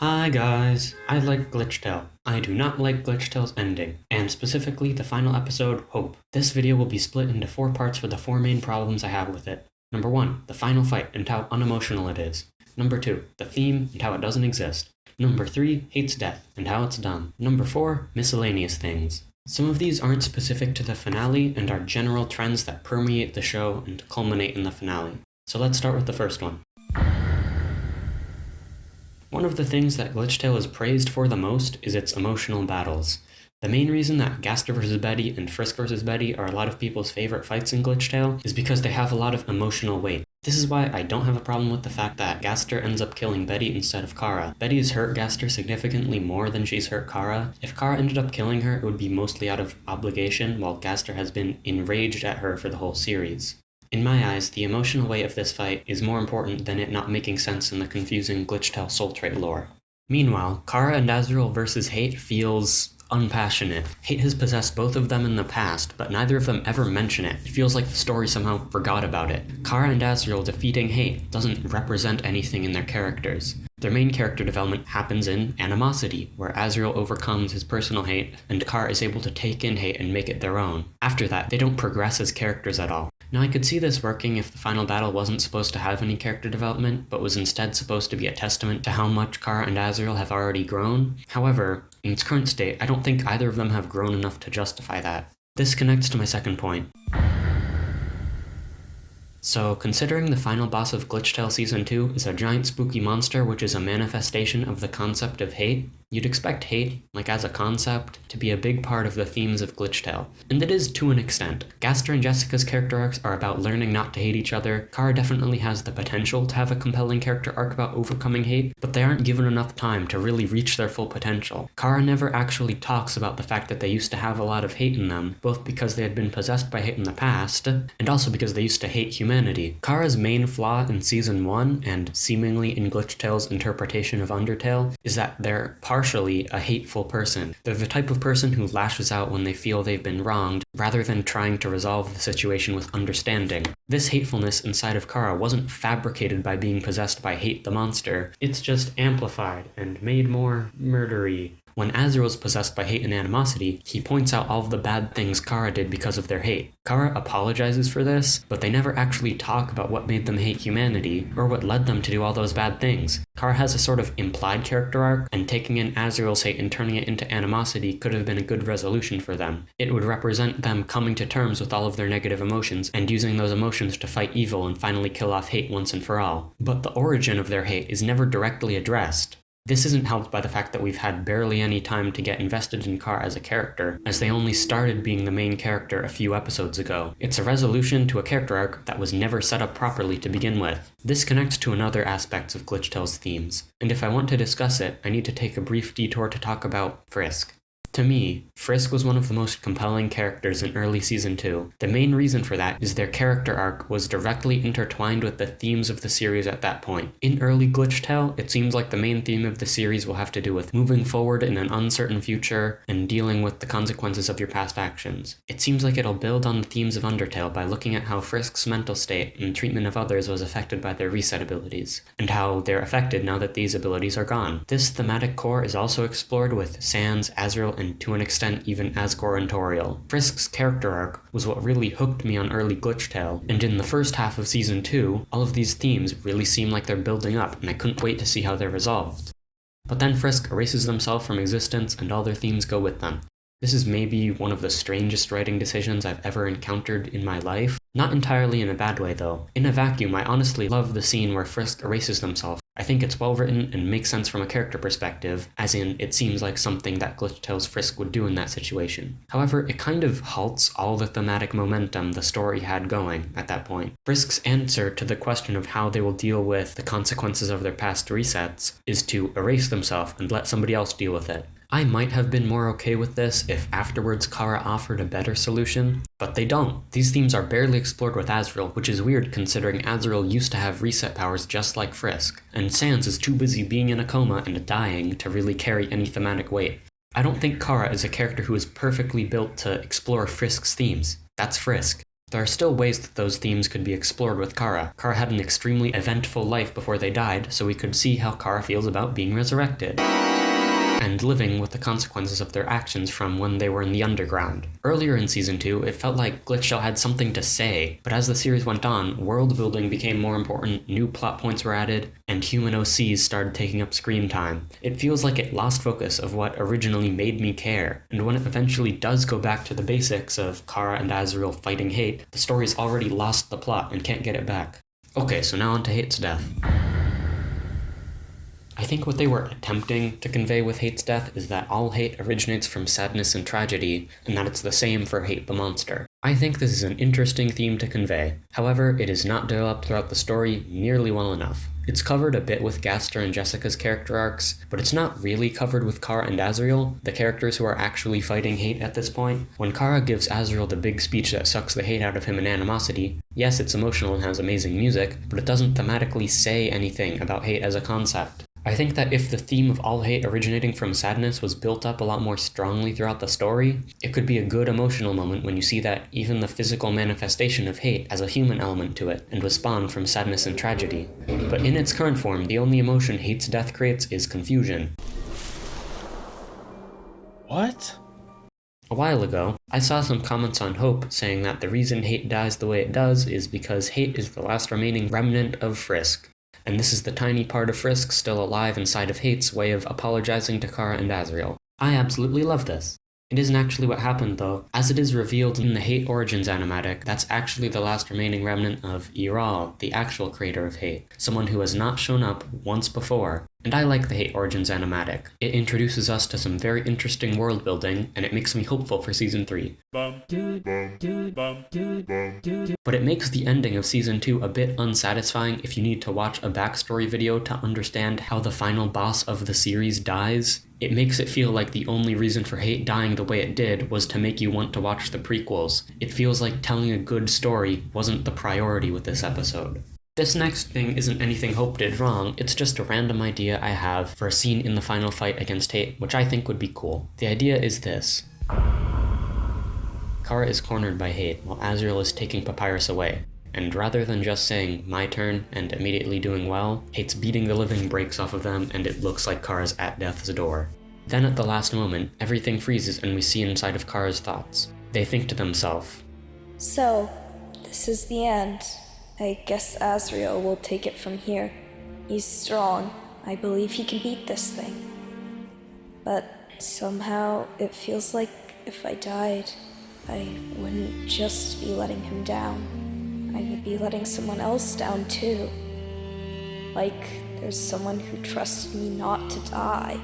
Hi guys, I like Glitchtale. I do not like Glitchtale's ending, and specifically the final episode, Hope. This video will be split into 4 parts for the 4 main problems I have with it. Number 1, the final fight and how unemotional it is. Number 2, the theme and how it doesn't exist. Number 3, Hate's death and how it's done. Number 4, miscellaneous things. Some of these aren't specific to the finale and are general trends that permeate the show and culminate in the finale. So let's start with the first one. One of the things that Glitchtale is praised for the most is its emotional battles. The main reason that Gaster vs. Betty and Frisk vs. Betty are a lot of people's favorite fights in Glitchtale is because they have a lot of emotional weight. This is why I don't have a problem with the fact that Gaster ends up killing Betty instead of Kara. Betty has hurt Gaster significantly more than she's hurt Kara. If Kara ended up killing her, it would be mostly out of obligation, while Gaster has been enraged at her for the whole series. In my eyes, the emotional weight of this fight is more important than it not making sense in the confusing Glitchtale soul trait lore. Meanwhile, Kara and Azrael versus Hate feels unpassionate. Hate has possessed both of them in the past, but neither of them ever mention it. It feels like the story somehow forgot about it. Kara and Azrael defeating Hate doesn't represent anything in their characters. Their main character development happens in Animosity, where Azrael overcomes his personal hate, and Kara is able to take in Hate and make it their own. After that, they don't progress as characters at all. Now, I could see this working if the final battle wasn't supposed to have any character development, but was instead supposed to be a testament to how much Kara and Azrael have already grown. However, in its current state, I don't think either of them have grown enough to justify that. This connects to my second point. So, considering the final boss of Glitchtale Season 2 is a giant spooky monster which is a manifestation of the concept of hate, you'd expect hate, like as a concept, to be a big part of the themes of Glitchtale. And it is to an extent. Gaster and Jessica's character arcs are about learning not to hate each other. Kara definitely has the potential to have a compelling character arc about overcoming hate, but they aren't given enough time to really reach their full potential. Kara never actually talks about the fact that they used to have a lot of hate in them, both because they had been possessed by hate in the past, and also because they used to hate humanity. Kara's main flaw in Season 1, and seemingly in Glitchtale's interpretation of Undertale, is that they're partially a hateful person. They're the type of person who lashes out when they feel they've been wronged, rather than trying to resolve the situation with understanding. This hatefulness inside of Kara wasn't fabricated by being possessed by Hate the monster, it's just amplified and made more murdery. When Azrael's possessed by hate and animosity, he points out all of the bad things Kara did because of their hate. Kara apologizes for this, but they never actually talk about what made them hate humanity, or what led them to do all those bad things. Kara has a sort of implied character arc, and taking in Azrael's hate and turning it into animosity could have been a good resolution for them. It would represent them coming to terms with all of their negative emotions, and using those emotions to fight evil and finally kill off hate once and for all. But the origin of their hate is never directly addressed. This isn't helped by the fact that we've had barely any time to get invested in Kara as a character, as they only started being the main character a few episodes ago. It's a resolution to a character arc that was never set up properly to begin with. This connects to another aspect of Glitchtale's themes, and if I want to discuss it, I need to take a brief detour to talk about Frisk. To me, Frisk was one of the most compelling characters in early Season 2. The main reason for that is their character arc was directly intertwined with the themes of the series at that point. In early Glitchtale, it seems like the main theme of the series will have to do with moving forward in an uncertain future and dealing with the consequences of your past actions. It seems like it'll build on the themes of Undertale by looking at how Frisk's mental state and treatment of others was affected by their reset abilities, and how they're affected now that these abilities are gone. This thematic core is also explored with Sans, Azrael, and to an extent even Asgore and Toriel. Frisk's character arc was what really hooked me on early Glitchtale, and in the first half of Season 2, all of these themes really seem like they're building up, and I couldn't wait to see how they're resolved. But then Frisk erases themselves from existence and all their themes go with them. This is maybe one of the strangest writing decisions I've ever encountered in my life. Not entirely in a bad way though. In a vacuum, I honestly love the scene where Frisk erases themselves. I think it's well written and makes sense from a character perspective, as in, it seems like something that Glitchtale's Frisk would do in that situation. However, it kind of halts all the thematic momentum the story had going at that point. Frisk's answer to the question of how they will deal with the consequences of their past resets is to erase themselves and let somebody else deal with it. I might have been more okay with this if afterwards Kara offered a better solution, but they don't. These themes are barely explored with Azrael, which is weird considering Azrael used to have reset powers just like Frisk, and Sans is too busy being in a coma and dying to really carry any thematic weight. I don't think Kara is a character who is perfectly built to explore Frisk's themes. That's Frisk. There are still ways that those themes could be explored with Kara. Kara had an extremely eventful life before they died, so we could see how Kara feels about being resurrected and living with the consequences of their actions from when they were in the underground. Earlier in Season 2, it felt like Glitchtale had something to say, but as the series went on, world building became more important, new plot points were added, and human OCs started taking up screen time. It feels like it lost focus of what originally made me care, and when it eventually does go back to the basics of Kara and Azriel fighting hate, the story's already lost the plot and can't get it back. Okay, so now on to Hate's death. I think what they were attempting to convey with Hate's death is that all hate originates from sadness and tragedy, and that it's the same for Hate the monster. I think this is an interesting theme to convey. However, it is not developed throughout the story nearly well enough. It's covered a bit with Gaster and Jessica's character arcs, but it's not really covered with Kara and Azriel, the characters who are actually fighting hate at this point. When Kara gives Azriel the big speech that sucks the hate out of him in Animosity, yes, it's emotional and has amazing music, but it doesn't thematically say anything about hate as a concept. I think that if the theme of all hate originating from sadness was built up a lot more strongly throughout the story, it could be a good emotional moment when you see that even the physical manifestation of hate has a human element to it and was spawned from sadness and tragedy. But in its current form, the only emotion Hate's death creates is confusion. What? A while ago, I saw some comments on Hope saying that the reason hate dies the way it does is because hate is the last remaining remnant of Frisk. And this is the tiny part of Frisk still alive inside of Hate's way of apologizing to Kara and Azriel. I absolutely love this. It isn't actually what happened though. As it is revealed in the Hate Origins animatic, that's actually the last remaining remnant of Iral, the actual creator of hate, someone who has not shown up once before. And I like the Hate Origins animatic. It introduces us to some very interesting world building, and it makes me hopeful for Season 3. But it makes the ending of Season 2 a bit unsatisfying if you need to watch a backstory video to understand how the final boss of the series dies. It makes it feel like the only reason for Hate dying the way it did was to make you want to watch the prequels. It feels like telling a good story wasn't the priority with this episode. This next thing isn't anything Hope did wrong, it's just a random idea I have for a scene in the final fight against Hate, which I think would be cool. The idea is this. Kara is cornered by Hate while Azriel is taking Papyrus away, and rather than just saying, "my turn," and immediately doing well, Hate's beating the living breaks off of them and it looks like Kara's at death's door. Then at the last moment, everything freezes and we see inside of Kara's thoughts. They think to themselves, "So, this is the end. I guess Azriel will take it from here. He's strong. I believe he can beat this thing. But somehow it feels like if I died, I wouldn't just be letting him down. I would be letting someone else down too. Like there's someone who trusted me not to die."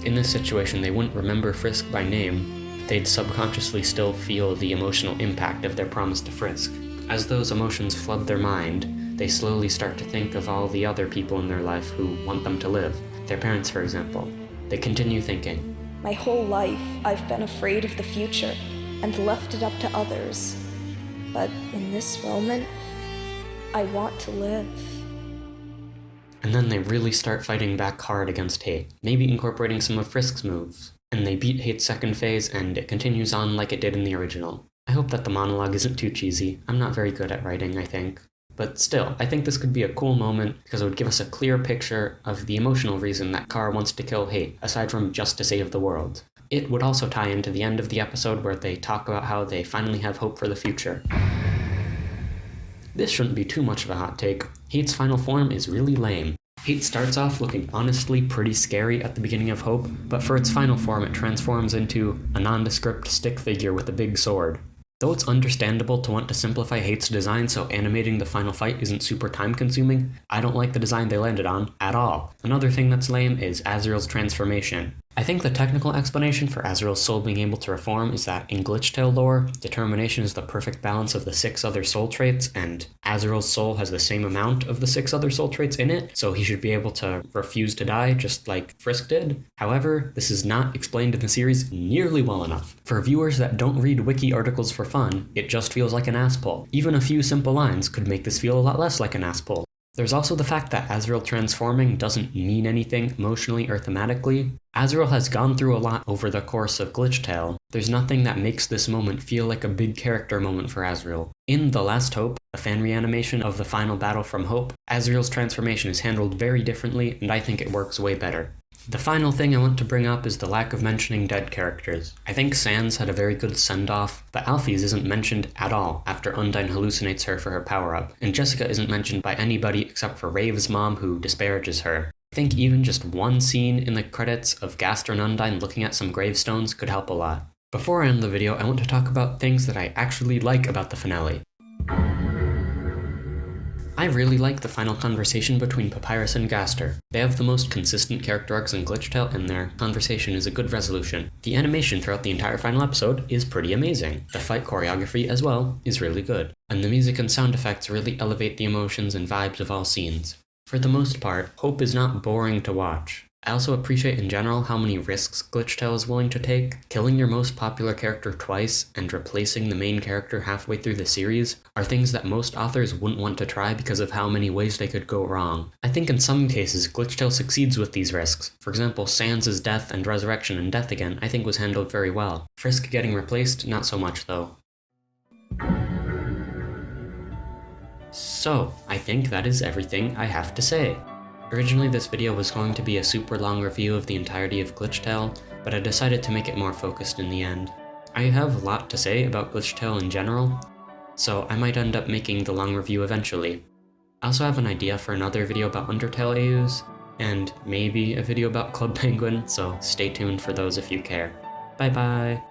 In this situation, they wouldn't remember Frisk by name, but they'd subconsciously still feel the emotional impact of their promise to Frisk. As those emotions flood their mind, they slowly start to think of all the other people in their life who want them to live. Their parents, for example. They continue thinking, "My whole life, I've been afraid of the future and left it up to others. But in this moment, I want to live." And then they really start fighting back hard against Hate, maybe incorporating some of Frisk's moves. And they beat Hate's second phase, and it continues on like it did in the original. I hope that the monologue isn't too cheesy. I'm not very good at writing, I think. But still, I think this could be a cool moment because it would give us a clear picture of the emotional reason that Kara wants to kill Hate, aside from just to save the world. It would also tie into the end of the episode where they talk about how they finally have hope for the future. This shouldn't be too much of a hot take. Hate's final form is really lame. Hate starts off looking honestly pretty scary at the beginning of Hope, but for its final form it transforms into a nondescript stick figure with a big sword. Though it's understandable to want to simplify Hate's design so animating the final fight isn't super time consuming, I don't like the design they landed on at all. Another thing that's lame is Azriel's transformation. I think the technical explanation for Azriel's soul being able to reform is that in Glitchtale lore, determination is the perfect balance of the 6 other soul traits, and Azriel's soul has the same amount of the 6 other soul traits in it, so he should be able to refuse to die just like Frisk did. However, this is not explained in the series nearly well enough. For viewers that don't read wiki articles for fun, it just feels like an ass pull. Even a few simple lines could make this feel a lot less like an ass pull. There's also the fact that Azriel transforming doesn't mean anything emotionally or thematically. Azriel has gone through a lot over the course of Glitchtale. There's nothing that makes this moment feel like a big character moment for Azriel. In The Last Hope, a fan reanimation of the final battle from Hope, Azriel's transformation is handled very differently, and I think it works way better. The final thing I want to bring up is the lack of mentioning dead characters. I think Sans had a very good send-off, but Alfie's isn't mentioned at all after Undyne hallucinates her for her power-up, and Jessica isn't mentioned by anybody except for Rave's mom, who disparages her. I think even just one scene in the credits of Gaster and Undyne looking at some gravestones could help a lot. Before I end the video, I want to talk about things that I actually like about the finale. I really like the final conversation between Papyrus and Gaster. They have the most consistent character arcs in Glitchtale, and their conversation is a good resolution. The animation throughout the entire final episode is pretty amazing. The fight choreography as well is really good. And the music and sound effects really elevate the emotions and vibes of all scenes. For the most part, Hope is not boring to watch. I also appreciate in general how many risks Glitchtale is willing to take. Killing your most popular character twice and replacing the main character halfway through the series are things that most authors wouldn't want to try because of how many ways they could go wrong. I think in some cases Glitchtale succeeds with these risks. For example, Sans' death and resurrection and death again I think was handled very well. Frisk getting replaced, not so much though. So, I think that is everything I have to say. Originally this video was going to be a super long review of the entirety of Glitchtale, but I decided to make it more focused in the end. I have a lot to say about Glitchtale in general, so I might end up making the long review eventually. I also have an idea for another video about Undertale AUs, and maybe a video about Club Penguin, so stay tuned for those if you care. Bye bye!